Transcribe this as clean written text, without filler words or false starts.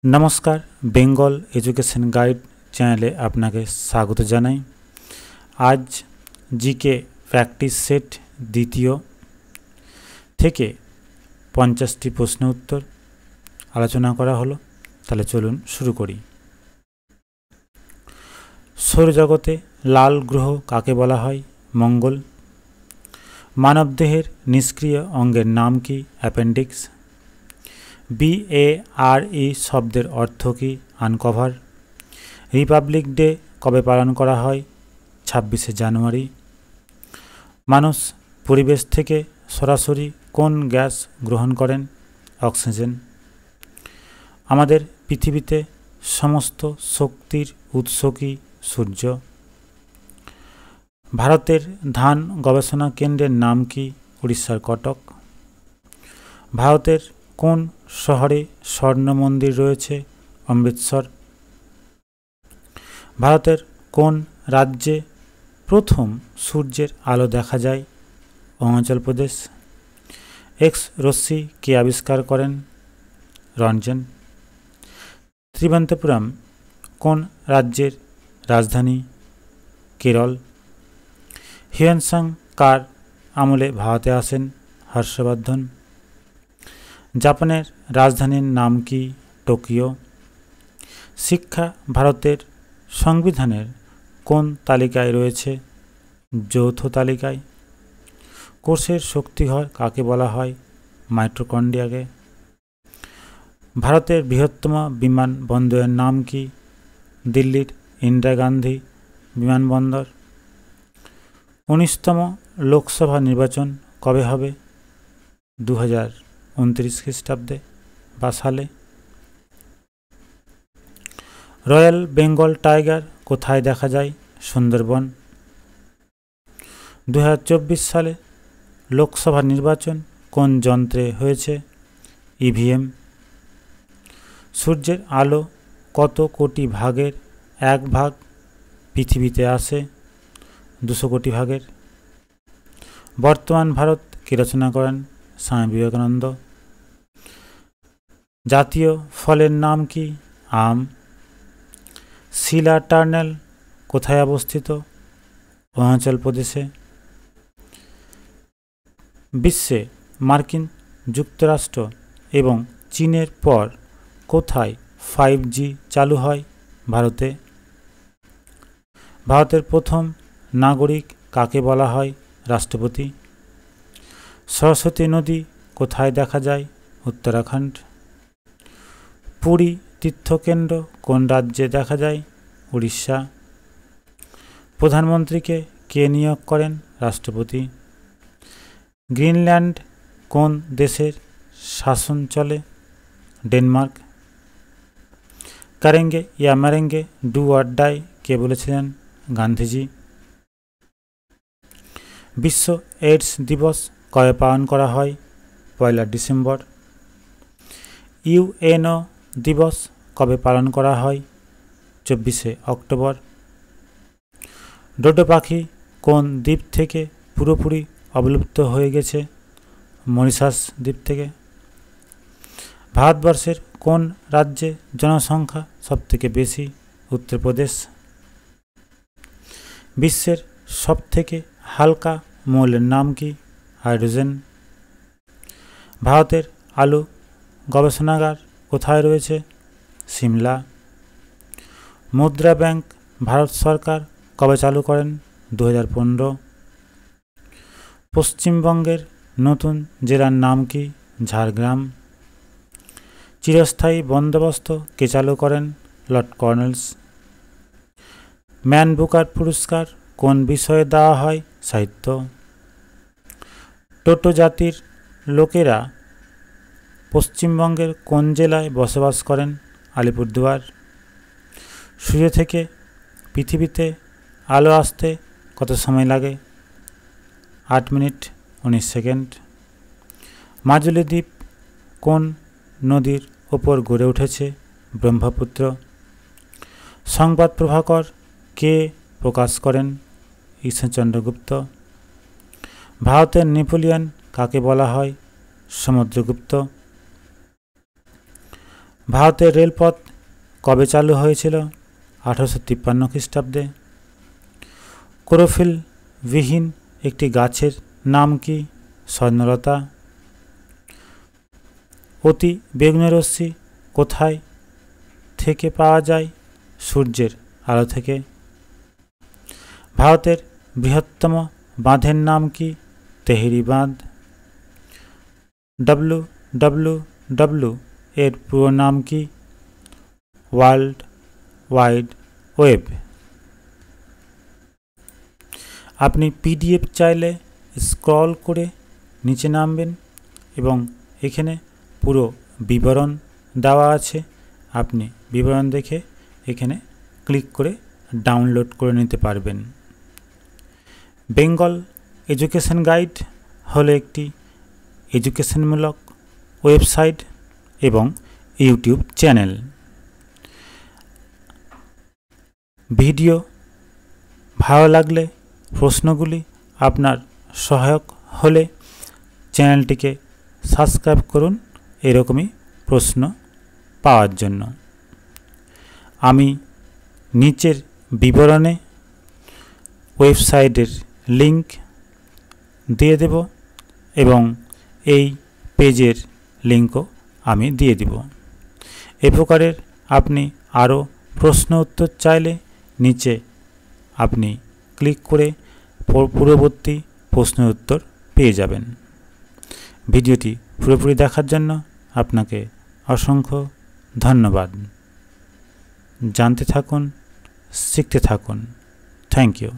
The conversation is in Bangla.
नमस्कार बेंगल एजुकेशन गाइड चैनले आपनाके स्वागत जानाई। आज जीके प्रैक्टिस सेट द्वितीय থেকে 50টি প্রশ্ন উত্তর আলোচনা করা হলো। তাহলে চলুন শুরু করি। সৌরজগতে লাল গ্রহ কাকে বলা হয়? মঙ্গল। মানবদেহের নিষ্ক্রিয় অঙ্গের নাম কি? অ্যাপেন্ডিক্স। BARE শব্দের অর্থ কি? আনকভার। রিপাবলিক ডে কবে পালন করা হয়? 26শে জানুয়ারি। মানুষ পরিবেশ থেকে সরাসরি কোন গ্যাস গ্রহণ করেন? অক্সিজেন। আমাদের পৃথিবীতে সমস্ত শক্তির উৎস কি? সূর্য। ভারতের ধান গবেষণা কেন্দ্রের নাম কি? উড়িষ্যার কটক। ভারতের কোন শহরে স্বর্ণ মন্দির রয়েছে? অমৃতসর। ভারতের কোন রাজ্যে প্রথম সূর্যের আলো দেখা যায়? অরুণাচল প্রদেশ। এক্স রশ্মি কে আবিষ্কার করেন? রন্টগেন। ত্রিবেন্দ্রপুরম কোন রাজ্যের রাজধানী? কেরল। হিউয়েন সাং কার আমলে ভারতে আসেন? হর্ষবর্ধন। জাপানের রাজধানীর নাম কি? টোকিও। শিক্ষা ভারতের সংবিধানের কোন তালিকায় রয়েছে? যৌথ তালিকায়। কোষের শক্তিঘর কাকে বলা হয়? মাইটোকন্ড্রিয়াকে। ভারতের বৃহত্তম বিমানবন্দরের নাম কি? দিল্লির ইন্দিরা গান্ধী বিমানবন্দর। 19তম লোকসভা নির্বাচন কবে হবে? 2029 খ্রিস্টাব্দে বা সালে। রয়্যাল বেঙ্গল টাইগার কোথায় দেখা যায়? সুন্দরবন। 2024 সালে লোকসভা নির্বাচন কোন যন্ত্রে হয়েছে? EVM। সূর্যের আলো কত কোটি ভাগের এক ভাগ পৃথিবীতে আসে? 200 কোটি ভাগের। বর্তমান ভারত কে রচনা করেন? স্বামী বিবেকানন্দ। জাতীয় ফলের নাম কি? আম। শিলা টানেল কোথায় অবস্থিত? অরুণাচল প্রদেশে। বিশ্বে মার্কিন যুক্তরাষ্ট্র এবং চীনের পর কোথায় 5G চালু হয়? ভারতে। ভারতের প্রথম নাগরিক কাকে বলা হয়? রাষ্ট্রপতি। সরস্বতী নদী কোথায় দেখা যায়? উত্তরাখণ্ড। পুরী তীর্থকেন্দ্র কোন রাজ্যে দেখা যায়? উড়িষ্যা। প্রধানমন্ত্রীকে কে নিয়োগ করেন? রাষ্ট্রপতি। গ্রিনল্যান্ড কোন দেশের শাসন চলে? ডেনমার্ক। করেঙ্গে ইয়া মারেঙ্গে ডু অর ডাই কে বলেছিলেন? গান্ধীজি। বিশ্ব এইডস দিবস কবে পালন করা হয়? 1 ডিসেম্বর। UNO দিবস কবে পালন করা হয়? 24শে অক্টোবর। ডোডো পাখি কোন দ্বীপ থেকে পুরোপুরি অবলুপ্ত হয়ে গেছে? মরিশাস দ্বীপ থেকে। ভারতবর্ষের কোন রাজ্যে জনসংখ্যা সবথেকে বেশি? উত্তরপ্রদেশ। বিশ্বের সবথেকে হালকা মৌলের নাম কি? হাইড্রোজেন। ভারতের আলু গবেষণাগার কোথায় রয়েছে? সিমলা। মুদ্রা ব্যাংক ভারত সরকার কবে চালু করেন? 2015। পশ্চিমবঙ্গের নতুন জেলার নাম কি? ঝাড়গ্রাম। চিরস্থায়ী বন্দোবস্ত কে চালু করেন? Lord colonel's. ম্যান বুকার পুরস্কার কোন বিষয়ে দেওয়া হয়? সাহিত্য। টোটো জাতির লোকেরা পশ্চিমবঙ্গের কোন জেলায় বসবাস করেন? আলিপুরদুয়ার। সূর্য থেকে পৃথিবীতে আলো আসতে কত সময় লাগে? 8 মিনিট 19 সেকেন্ড। মাজুলি দ্বীপ কোন নদীর ওপর গড়ে উঠেছে? ব্রহ্মপুত্র। সংবাদ প্রভাকর কে প্রকাশ করেন? ঈশ্বরচন্দ্র গুপ্ত। ভারতের নেপোলিয়ন কাকে বলা হয়? সমুদ্রগুপ্ত। ভারতের রেলপথ কবে চালু হয়েছিল? 1853 খ্রিস্টাব্দে। ক্লোরোফিল বিহীন একটি গাছের নাম কি? স্বর্ণলতা। অতি বেগুনি রশ্মি কোথায় থেকে পাওয়া যায়? সূর্যের আলো থেকে। ভারতের বৃহত্তম বাঁধের নাম কি? তেহরি বাঁধ। WWW এর পুরো নাম কি? World wide web. আপনি PDF চাইলে স্ক্রল করে নিচে নামবেন এবং এখানে পুরো বিবরণ দেওয়া আছে। আপনি বিবরণ দেখে এখানে ক্লিক করে ডাউনলোড করে নিতে পারবেন। বেঙ্গল এডুকেশন গাইড হলো একটি এডুকেশনমূলক ওয়েবসাইট এবং ইউটিউব চ্যানেল। ভিডিও ভালো লাগলে প্রশ্নগুলি আপনার সহায়ক হলে চ্যানেলটিকে সাবস্ক্রাইব করুন এরকমই প্রশ্ন পাওয়ার জন্য। আমি নিচের বিবরণে ওয়েবসাইটের লিংক দিয়ে দেব এবং এই পেজের লিংকও আমি দিয়ে দেব। এ প্রকারের আপনি আরও প্রশ্ন উত্তর চাইলে নিচে আপনি ক্লিক করে পূর্ববর্তী প্রশ্নের উত্তর পেয়ে যাবেন। ভিডিওটি পুরোপুরি দেখার জন্য আপনাকে অসংখ্য ধন্যবাদ। জানতে থাকুন, শিখতে থাকুন। Thank you.